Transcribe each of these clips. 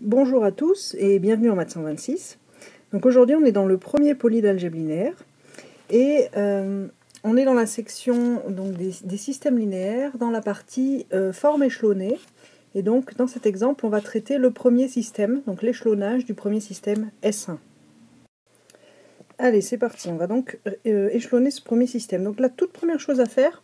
Bonjour à tous et bienvenue en maths 126. Donc aujourd'hui on est dans le premier poly d'algèbre linéaire et on est dans la section donc, des systèmes linéaires dans la partie forme échelonnée. Et donc dans cet exemple on va traiter le premier système, donc l'échelonnage du premier système S1. Allez c'est parti, on va donc échelonner ce premier système. Donc la toute première chose à faire,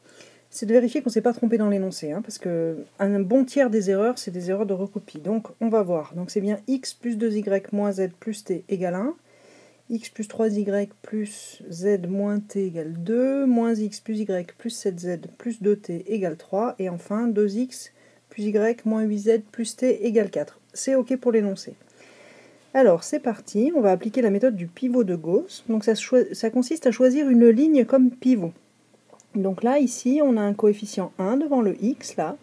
c'est de vérifier qu'on ne s'est pas trompé dans l'énoncé, parce que un bon tiers des erreurs, c'est des erreurs de recopie. Donc on va voir, donc c'est bien x plus 2y moins z plus t égale 1, x plus 3y plus z moins t égale 2, moins x plus y plus 7z plus 2t égale 3, et enfin 2x plus y moins 8z plus t égale 4. C'est OK pour l'énoncé. Alors c'est parti, on va appliquer la méthode du pivot de Gauss. Donc ça consiste à choisir une ligne comme pivot. Donc là, ici, on a un coefficient 1 devant le x, là.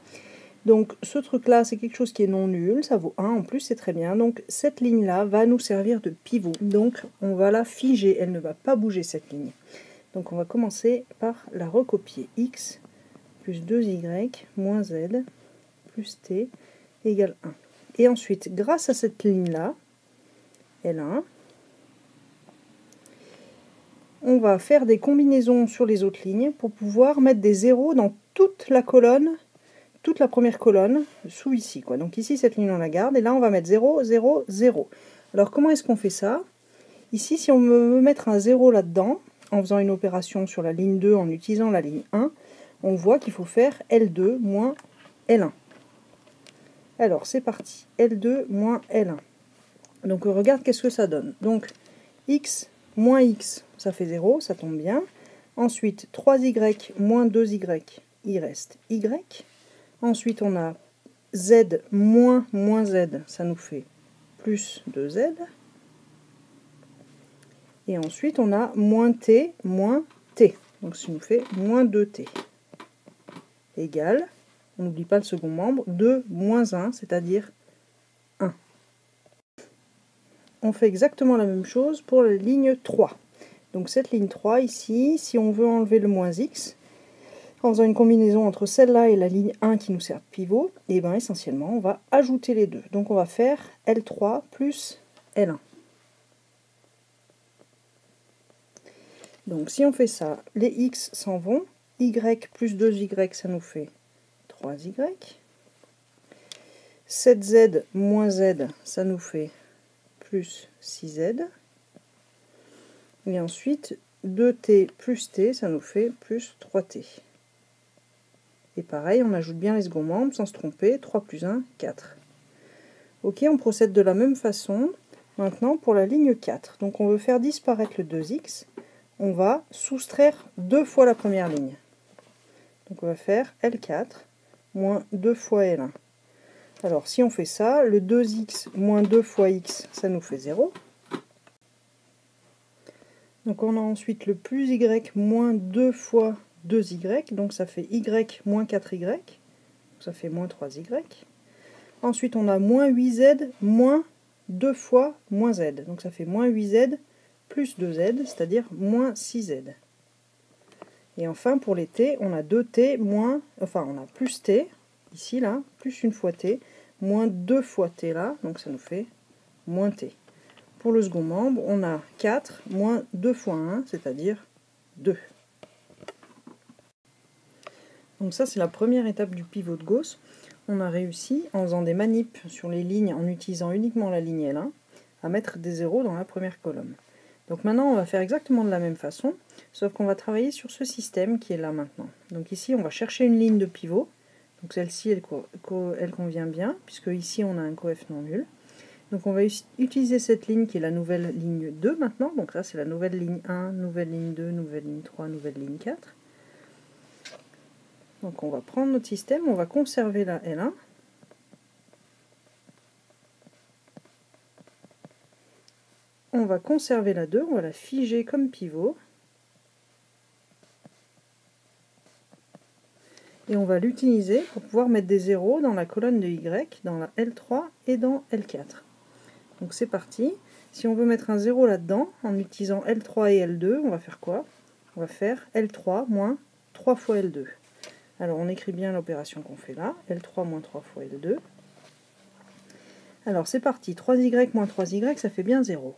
Donc ce truc-là, c'est quelque chose qui est non nul, ça vaut 1 en plus, c'est très bien. Donc cette ligne-là va nous servir de pivot. Donc on va la figer, elle ne va pas bouger cette ligne. Donc on va commencer par la recopier. X plus 2y moins z plus t égale 1. Et ensuite, grâce à cette ligne-là, L1, on va faire des combinaisons sur les autres lignes pour pouvoir mettre des zéros dans toute la colonne, toute la première colonne, sous ici, quoi. Donc ici, cette ligne, on la garde, et là, on va mettre 0, 0, 0. Alors, comment est-ce qu'on fait ça? Ici, si on veut mettre un 0 là-dedans, en faisant une opération sur la ligne 2, en utilisant la ligne 1, on voit qu'il faut faire L2 moins L1. Alors, c'est parti. L2 moins L1. Donc, on regarde qu'est-ce que ça donne. Donc, x moins x, ça fait 0, ça tombe bien. Ensuite, 3y moins 2y, il reste y. Ensuite, on a z moins moins z, ça nous fait plus 2z. Et ensuite, on a moins t, donc ça nous fait moins 2t. Égale, on n'oublie pas le second membre, 2 moins 1, c'est-à-dire 1. On fait exactement la même chose pour la ligne 3. Donc cette ligne 3 ici, si on veut enlever le moins x, en faisant une combinaison entre celle-là et la ligne 1 qui nous sert de pivot, et bien essentiellement on va ajouter les deux. Donc on va faire L3 plus L1. Donc si on fait ça, les x s'en vont, y plus 2y ça nous fait 3y, 7z moins z ça nous fait plus 6z, et ensuite 2t plus t ça nous fait plus 3t. Et pareil, on ajoute bien les seconds membres sans se tromper, 3 plus 1, 4. Ok, on procède de la même façon maintenant pour la ligne 4. Donc on veut faire disparaître le 2x, on va soustraire 2 fois la première ligne. Donc on va faire L4 moins 2 fois L1. Alors si on fait ça, le 2x moins 2 fois x, ça nous fait 0. Donc on a ensuite le plus y moins 2 fois 2y, donc ça fait y moins 4y, ça fait moins 3y. Ensuite on a moins 8z moins 2 fois moins z, donc ça fait moins 8z plus 2z, c'est-à-dire moins 6z. Et enfin pour les t, on a 2t moins, enfin on a plus t, ici là, plus une fois t, moins 2 fois t là, donc ça nous fait moins t. Pour le second membre, on a 4 moins 2 fois 1, c'est-à-dire 2. Donc ça, c'est la première étape du pivot de Gauss. On a réussi, en faisant des manips sur les lignes, en utilisant uniquement la ligne L1, à mettre des zéros dans la première colonne. Donc maintenant, on va faire exactement de la même façon, sauf qu'on va travailler sur ce système qui est là maintenant. Donc ici, on va chercher une ligne de pivot. Donc celle-ci, elle convient bien, puisque ici, on a un coef non nul. Donc on va utiliser cette ligne qui est la nouvelle ligne 2 maintenant. Donc là c'est la nouvelle ligne 1, nouvelle ligne 2, nouvelle ligne 3, nouvelle ligne 4. Donc on va prendre notre système, on va conserver la L1. On va conserver la 2, on va la figer comme pivot. Et on va l'utiliser pour pouvoir mettre des zéros dans la colonne de Y, dans la L3 et dans L4. Donc c'est parti. Si on veut mettre un 0 là-dedans, en utilisant L3 et L2, on va faire quoi? On va faire L3 moins 3 fois L2. Alors on écrit bien l'opération qu'on fait là, L3 moins 3 fois L2. Alors c'est parti, 3y moins 3y, ça fait bien 0.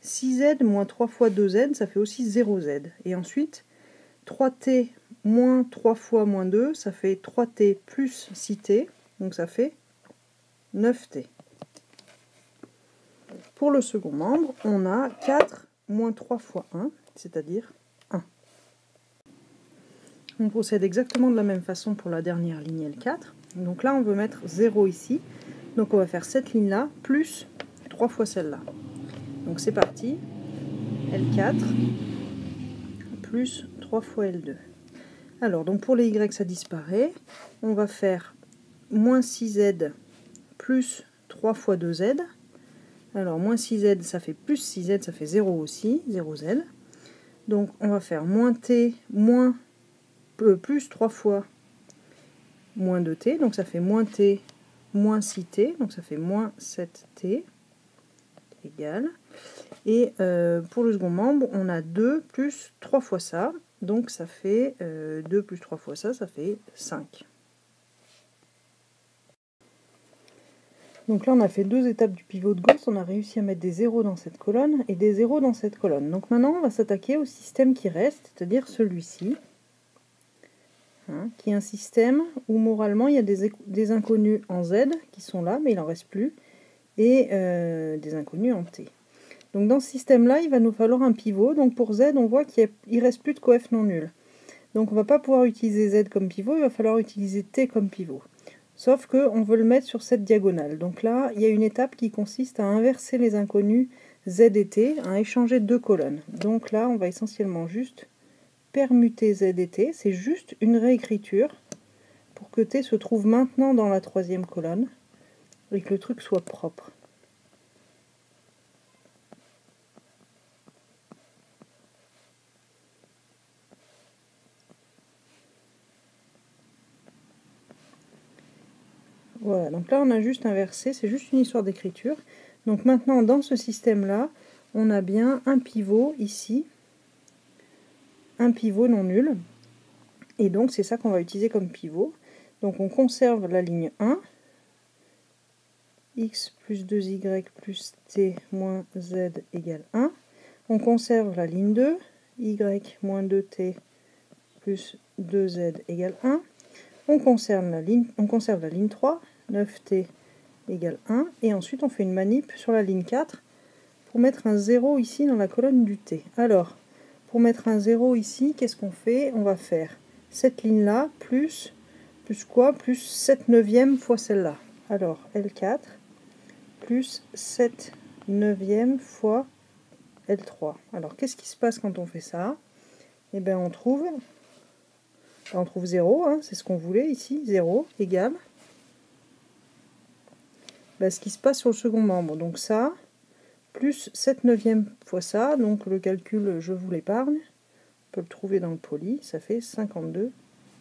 6z moins 3 fois 2z, ça fait aussi 0z. Et ensuite, 3t moins 3 fois moins 2, ça fait 3t plus 6t, donc ça fait 9t. Pour le second membre, on a 4 moins 3 fois 1, c'est-à-dire 1. On procède exactement de la même façon pour la dernière ligne L4. Donc là, on veut mettre 0 ici. Donc on va faire cette ligne-là, plus 3 fois celle-là. Donc c'est parti. L4, plus 3 fois L2. Alors, donc pour les Y, ça disparaît. On va faire moins 6Z plus 3 fois 2Z. Alors, moins 6Z, ça fait plus 6Z, ça fait 0 aussi, 0Z. Donc, on va faire moins T, moins plus 3 fois moins 2T. Donc, ça fait moins T, moins 6T. Donc, ça fait moins 7T égale. Et pour le second membre, on a 2 plus 3 fois ça. Donc, ça fait 2 plus 3 fois ça, ça fait 5. Donc là, on a fait 2 étapes du pivot de Gauss, on a réussi à mettre des 0 dans cette colonne et des 0 dans cette colonne. Donc maintenant, on va s'attaquer au système qui reste, c'est-à-dire celui-ci, qui est un système où moralement, il y a des inconnus en Z qui sont là, mais il n'en reste plus, et des inconnus en T. Donc dans ce système-là, il va nous falloir un pivot. Donc pour Z, on voit qu'il ne reste plus de coef non nul. Donc on ne va pas pouvoir utiliser Z comme pivot, il va falloir utiliser T comme pivot. Sauf qu'on veut le mettre sur cette diagonale. Donc là, il y a une étape qui consiste à inverser les inconnus Z et T, à échanger 2 colonnes. Donc là, on va essentiellement juste permuter Z et T. C'est juste une réécriture pour que T se trouve maintenant dans la 3e colonne et que le truc soit propre. Voilà, donc là on a juste inversé, c'est juste une histoire d'écriture. Donc maintenant dans ce système-là, on a bien un pivot ici, un pivot non nul, et donc c'est ça qu'on va utiliser comme pivot. Donc on conserve la ligne 1, x plus 2y plus t moins z égale 1. On conserve la ligne 2, y moins 2t plus 2z égale 1. On conserve la ligne 3, 9t égale 1, et ensuite on fait une manip sur la ligne 4 pour mettre un 0 ici dans la colonne du t. Alors, pour mettre un 0 ici, qu'est-ce qu'on fait? On va faire cette ligne-là, plus quoi? Plus 7 neuvième fois celle-là. Alors, L4, plus 7 neuvième fois L3. Alors, qu'est-ce qui se passe quand on fait ça? Eh bien, on trouve 0, hein, c'est ce qu'on voulait ici, 0 égale ce qui se passe sur le second membre. Donc ça, plus 7 neuvième fois ça, donc le calcul, je vous l'épargne. On peut le trouver dans le poly, ça fait 52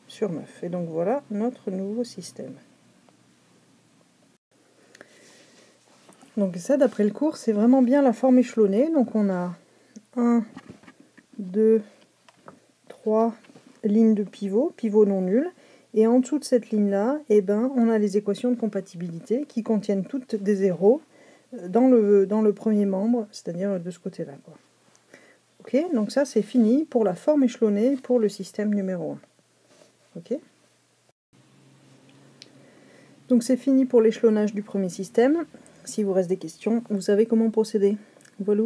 sur 9. Et donc voilà notre nouveau système. Donc ça, d'après le cours, c'est vraiment bien la forme échelonnée. Donc on a 1, 2, 3 lignes de pivot, pivot non nul. Et en dessous de cette ligne-là, on a les équations de compatibilité qui contiennent toutes des zéros dans le premier membre, c'est-à-dire de ce côté-là. Ok, donc ça c'est fini pour la forme échelonnée pour le système numéro 1. Ok. Donc c'est fini pour l'échelonnage du premier système. Si vous reste des questions, vous savez comment procéder. Voilà.